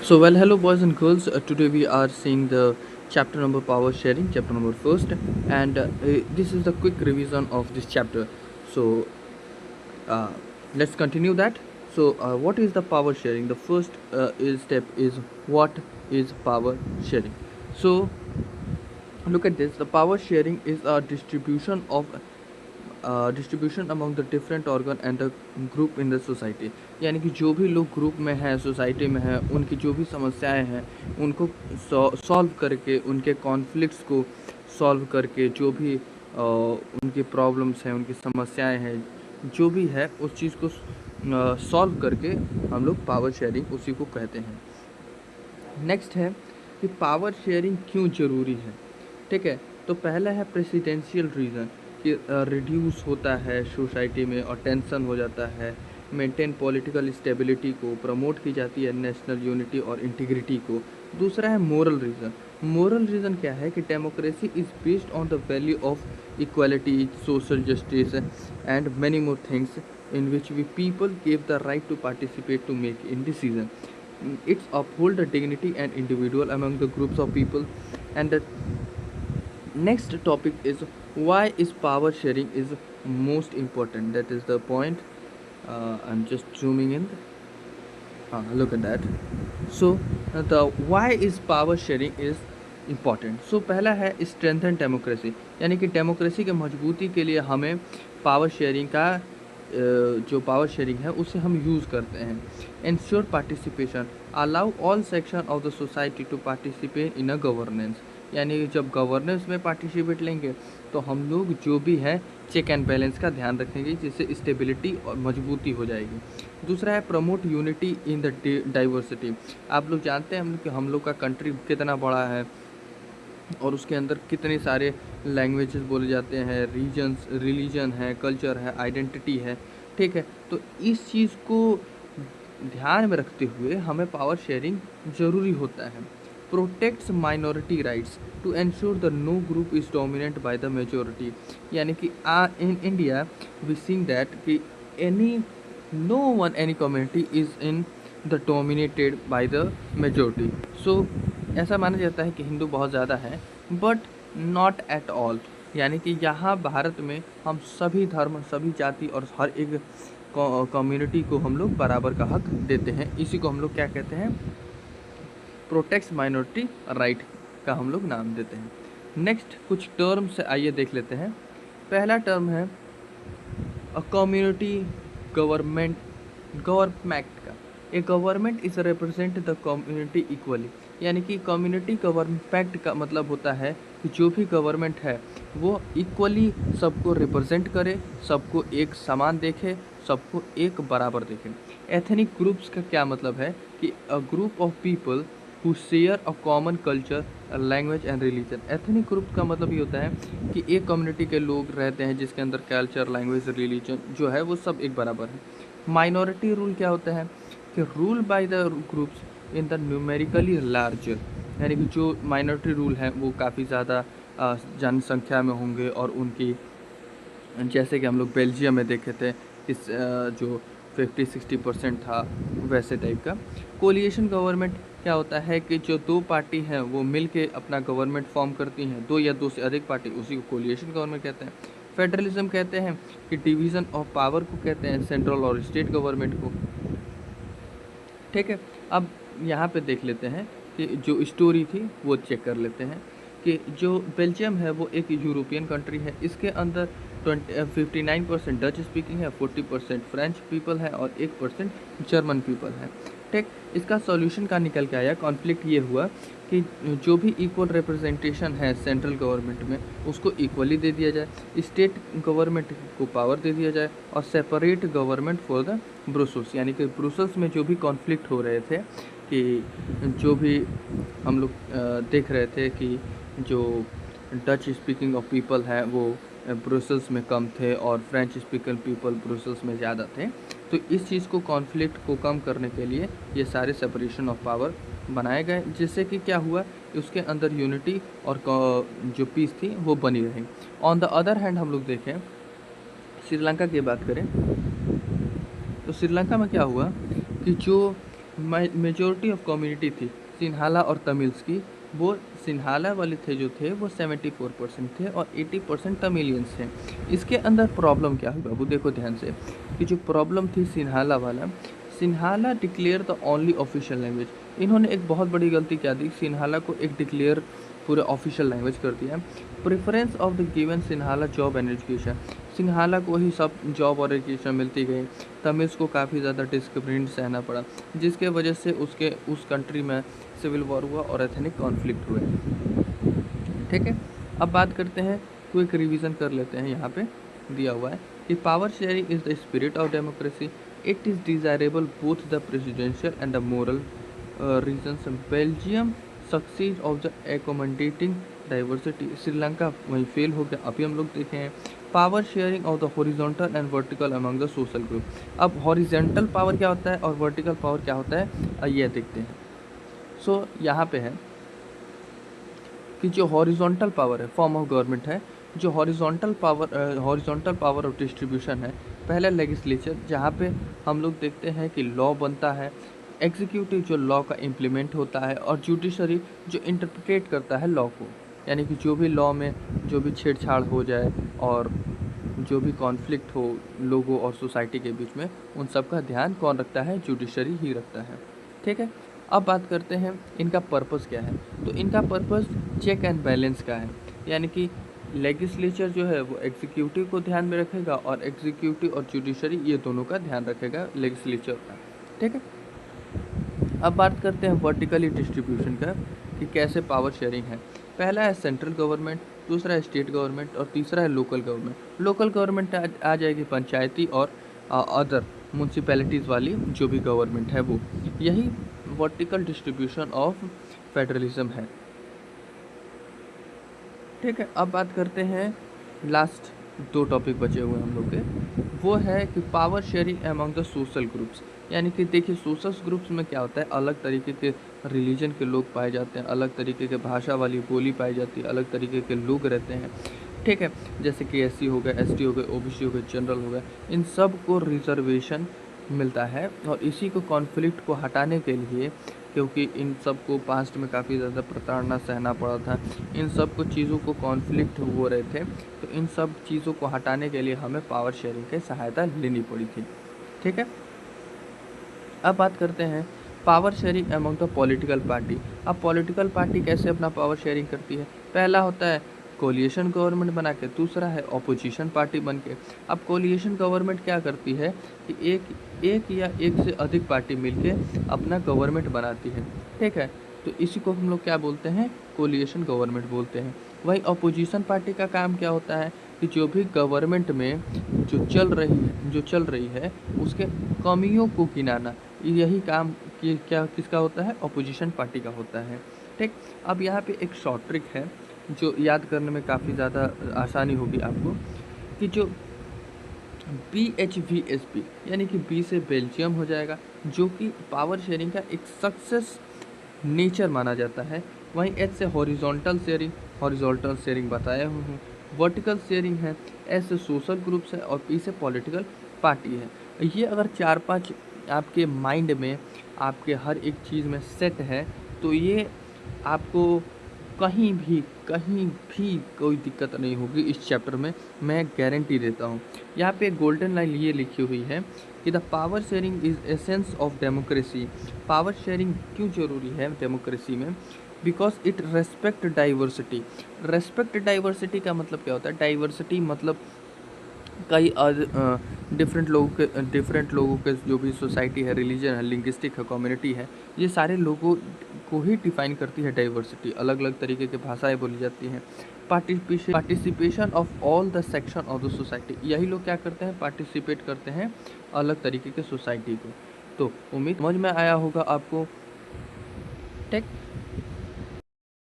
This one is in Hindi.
So, well, hello, boys and girls. Today we are seeing the chapter number power sharing, chapter number first, and this is the quick revision of this chapter. So, uh, let's continue that. So, what is the power sharing? The first is step is what is power sharing. So, look at this. The power sharing is a distribution among the different organ and the group in the society. यानी कि जो भी लोग ग्रुप में हैं, सोसाइटी में हैं, उनकी जो भी समस्याएं हैं उनको सॉल्व करके, उनके कॉन्फ्लिक्ट्स को सॉल्व करके, जो भी उनकी प्रॉब्लम्स हैं, उनकी समस्याएं हैं, जो भी है उस चीज़ को सॉल्व करके हम लोग पावर शेयरिंग उसी को कहते हैं। नेक्स्ट है कि पावर शेयरिंग क्यों ज़रूरी है। ठीक है, तो पहला है प्रेसिडेंशियल रीज़न कि रिड्यूस होता है सोसाइटी में और टेंशन हो जाता है, मेंटेन पॉलिटिकल स्टेबिलिटी को प्रमोट की जाती है, नेशनल यूनिटी और इंटीग्रिटी को। दूसरा है मोरल रीज़न। मोरल रीज़न क्या है कि democracy is based on the value of equality, social justice and many more things in which we people give the right to participate to make in decision. It's uphold the dignity and individual among the groups of people. And the next topic is why is power sharing is most important. That is the point. I'm just zooming in. Look at that. So the why is power sharing is important. So पहला है स्ट्रेंथन डेमोक्रेसी, यानी कि डेमोक्रेसी के मजबूती के लिए हमें पावर शेयरिंग का जो पावर शेयरिंग है उसे हम यूज़ करते हैं. Ensure participation, allow all section of the society to participate in a governance, यानी जब गवर्नेंस में पार्टिसिपेट लेंगे तो हम लोग जो भी है चेक एंड बैलेंस का ध्यान रखेंगे, जिससे स्टेबिलिटी और मजबूती हो जाएगी. दूसरा है promote unity in the diversity. आप लोग जानते हैं कि हम लोग का कंट्री कितना बड़ा है और उसके अंदर कितने सारे लैंग्वेजेस बोले जाते हैं, रीजन्स, रिलीजन है, कल्चर है, आइडेंटिटी है. ठीक है, तो इस चीज़ को ध्यान में रखते हुए हमें पावर शेयरिंग ज़रूरी होता है. Protects minority rights to ensure the no group is dominate by the majority, यानी कि in India we seeing that कि any no one any community is in the dominated by the majority. So ऐसा माना जाता है कि हिंदू बहुत ज़्यादा हैं, बट नॉट एट ऑल, यानी कि यहाँ भारत में हम सभी धर्म, सभी जाति और हर एक कम्युनिटी को हम लोग बराबर का हक देते हैं. इसी को हम लोग क्या कहते हैं, प्रोटेक्ट्स माइनॉरिटी राइट का हम लोग नाम देते हैं. नेक्स्ट कुछ टर्म्स आइए देख लेते हैं. पहला टर्म है अ कम्युनिटी गवर्नमेंट का. A government is represent the community equally, यानी कि कम्युनिटी गवर्नमेंट का मतलब होता है कि जो भी गवर्नमेंट है वो इक्वली सबको रिप्रेजेंट करे, सबको एक समान देखे, सबको एक बराबर देखे. एथनिक ग्रुप्स का क्या मतलब है कि a group of people who share a common culture, language and religion. Ethnic group का मतलब ये होता है कि एक कम्युनिटी के लोग रहते हैं जिसके अंदर कल्चर, लैंग्वेज, रिलीजन जो है वो सब एक बराबर है. माइनॉरिटी रूल क्या होता है कि rule by the groups in the numerically larger, यानी कि जो माइनॉरिटी रूल है वो काफ़ी ज़्यादा जनसंख्या में होंगे और उनकी, जैसे कि हम लोग बेल्जियम में देखे थे इस जो 50-60% था वैसे टाइप का. कोलिएशन गवर्नमेंट क्या होता है कि जो दो पार्टी हैं वो मिल के अपना गवर्नमेंट फॉर्म करती हैं, दो या दो से अधिक पार्टी, उसी को कोलिएशन गवर्नमेंट कहते हैं. फेडरलिज्म कहते हैं कि डिवीज़न ऑफ पावर को कहते हैं, सेंट्रल और स्टेट गवर्नमेंट को. ठीक है, अब यहाँ पे देख लेते हैं कि जो स्टोरी थी वो चेक कर लेते हैं कि जो बेल्जियम है वो एक यूरोपियन कंट्री है. इसके अंदर 59% डच स्पीकिंग है, 40% फ्रेंच पीपल है और 1% जर्मन पीपल है. ठीक, इसका सॉल्यूशन का निकल के आया. कॉन्फ्लिक्ट ये हुआ कि जो भी इक्वल रिप्रेजेंटेशन है सेंट्रल गवर्नमेंट में उसको इक्वली दे दिया जाए, स्टेट गवर्नमेंट को पावर दे दिया जाए और separate government for the Brussels, यानी कि ब्रुसल्स में जो भी कॉन्फ्लिक्ट हो रहे थे कि जो भी हम लोग देख रहे थे कि जो डच स्पीकिंग ऑफ पीपल है वो ब्रुसल्स में कम थे और फ्रेंच स्पीकिंग पीपल ब्रुसल्स में ज़्यादा थे. तो इस चीज़ को, कॉन्फ्लिक्ट को कम करने के लिए ये सारे सेपरेशन ऑफ पावर बनाए गए, जिससे कि क्या हुआ, उसके अंदर यूनिटी और जो पीस थी वो बनी रही. ऑन द अदर हैंड हम लोग देखें, श्रीलंका की बात करें तो श्रीलंका में क्या हुआ कि जो मेजोरिटी ऑफ कम्युनिटी थी सिन्हाला और तमिल्स की, वो सिन्हाला वाले थे जो थे वो 74% थे और 80% तमिलियंस थे। इसके अंदर प्रॉब्लम क्या हुई बाबू, देखो ध्यान से कि जो प्रॉब्लम थी सिन्हाला वाला, Sinhala declare the only official language. इन्होंने एक बहुत बड़ी गलती क्या दी, सिन्हाला को एक डिक्लेयर पूरे ऑफिशियल लैंग्वेज कर दिया। Preference of the given Sinhala job and education, Sinhala को ही सब जॉब और एजुकेशन मिलती गई, तमिल्स को काफ़ी ज़्यादा डिस्क्रिमिनेट सहना पड़ा, जिसके वजह से उस कंट्री में सिविल वॉर हुआ और एथनिक कॉन्फ्लिक्ट हुए। ठीक है, अब बात करते हैं, क्विक रिवीजन कर लेते हैं। यहाँ पे दिया हुआ है कि power sharing is the spirit of democracy, it is desirable both the presidential and the moral reasons. Belgium succeed of the accommodating diversity, Sri Lanka वहीं फेल हो गया। अभी हम लोग देखे हैं power sharing of the horizontal and vertical among the social group. अब हॉरिजॉन्टल पावर क्या होता है और वर्टिकल पावर क्या होता है, ये देखते हैं। सो यहाँ पे है कि जो हॉरिजॉन्टल पावर है फॉर्म ऑफ गवर्नमेंट है, जो हॉरिजॉन्टल पावर ऑफ डिस्ट्रीब्यूशन है, पहला लेजिस्लेचर जहाँ पे हम लोग देखते हैं कि लॉ बनता है, एग्जीक्यूटिव जो लॉ का इम्प्लीमेंट होता है, और जुडिशरी जो इंटरप्रिटेट करता है लॉ को, यानी कि जो भी लॉ में जो भी छेड़छाड़ हो जाए और जो भी कॉन्फ्लिक्ट हो लोगों और सोसाइटी के बीच में, उन सब का ध्यान कौन रखता है, जुडिशरी ही रखता है। ठीक है, अब बात करते हैं इनका पर्पस क्या है। तो इनका पर्पस चेक एंड बैलेंस का है, यानी कि लेजिस्लेचर जो है वो एग्जीक्यूटिव को ध्यान में रखेगा और एग्जीक्यूटिव और जुडिशरी ये दोनों का ध्यान रखेगा लेजिस्लेचर का। ठीक है, अब बात करते हैं वर्टिकली डिस्ट्रीब्यूशन का कि कैसे पावर शेयरिंग है। पहला है सेंट्रल गवर्नमेंट, दूसरा है स्टेट गवर्नमेंट और तीसरा है लोकल गवर्नमेंट। लोकल गवर्नमेंट आ जाएगी पंचायती और अदर म्यूनसिपैलिटीज़ वाली जो भी गवर्नमेंट है वो। यही वर्टिकल डिस्ट्रीब्यूशन ऑफ फेडरलिज्म है। ठीक है, अब बात करते हैं लास्ट दो टॉपिक बचे हुए हम लोग के, वो है कि power sharing among the social groups. यानी कि देखिए सोशल ग्रुप्स में क्या होता है, अलग तरीके के रिलीजन के लोग पाए जाते हैं, अलग तरीके के भाषा वाली बोली पाई जाती है, अलग तरीके के लोग रहते हैं। ठीक है, जैसे कि एससी हो गए, एसटी हो गए, ओबीसी हो गए, जनरल हो गए, इन सब को रिजर्वेशन मिलता है। और इसी को कॉन्फ्लिक्ट को हटाने के लिए, क्योंकि इन सब को पास्ट में काफ़ी ज़्यादा प्रताड़ना सहना पड़ा था, इन सब को चीज़ों को कॉन्फ्लिक्ट हो रहे थे, तो इन सब चीज़ों को हटाने के लिए हमें पावर शेयरिंग की सहायता लेनी पड़ी थी। ठीक है, अब बात करते हैं power sharing among the political party. अब पॉलिटिकल पार्टी कैसे अपना पावर शेयरिंग करती है, पहला होता है कोलिएशन गवर्नमेंट बना के, दूसरा है ऑपोजिशन पार्टी बन के। अब कोलिएशन गवर्नमेंट क्या करती है कि एक या एक से अधिक पार्टी मिलके अपना गवर्नमेंट बनाती है। ठीक है, तो इसी को हम लोग क्या बोलते हैं, कोलिएशन गवर्नमेंट बोलते हैं। वही ऑपोजिशन पार्टी का काम क्या होता है कि जो भी गवर्नमेंट में जो चल रही है उसके कमियों को गिनाना, यही काम क्या किसका होता है, ऑपोजिशन पार्टी का होता है। ठीक, अब यहाँ पे एक शॉर्ट ट्रिक है जो याद करने में काफ़ी ज़्यादा आसानी होगी आपको, कि जो BHVSP यानी कि बी से बेल्जियम हो जाएगा, जो कि पावर शेयरिंग का एक सक्सेस नेचर माना जाता है। वहीं एच से हॉरिजॉन्टल शेयरिंग बताया हूँ, वर्टिकल शेयरिंग है, एस से सोशल ग्रुप्स है और पी से पॉलिटिकल पार्टी है। ये अगर 4-5 आपके माइंड में आपके हर एक चीज़ में सेट है तो ये आपको कहीं भी कोई दिक्कत नहीं होगी इस चैप्टर में, मैं गारंटी देता हूँ। यहाँ पे गोल्डन लाइन ये लिखी हुई है कि the power sharing is essence of democracy. Power sharing क्यों जरूरी है डेमोक्रेसी में, because it respect diversity. Respect diversity का मतलब क्या होता है, डाइवर्सिटी मतलब कई डिफरेंट लोगों के जो भी सोसाइटी है, रिलीजन है, लिंग्विस्टिक है, कम्युनिटी है, ये सारे लोगों को ही डिफाइन करती है डाइवर्सिटी। अलग अलग तरीके की भाषाएं बोली जाती हैं। Participation of all the section of the society, यही लोग क्या करते हैं, पार्टिसिपेट करते हैं अलग तरीके के सोसाइटी को। तो उम्मीद समझ में आया होगा आपको। ठीक।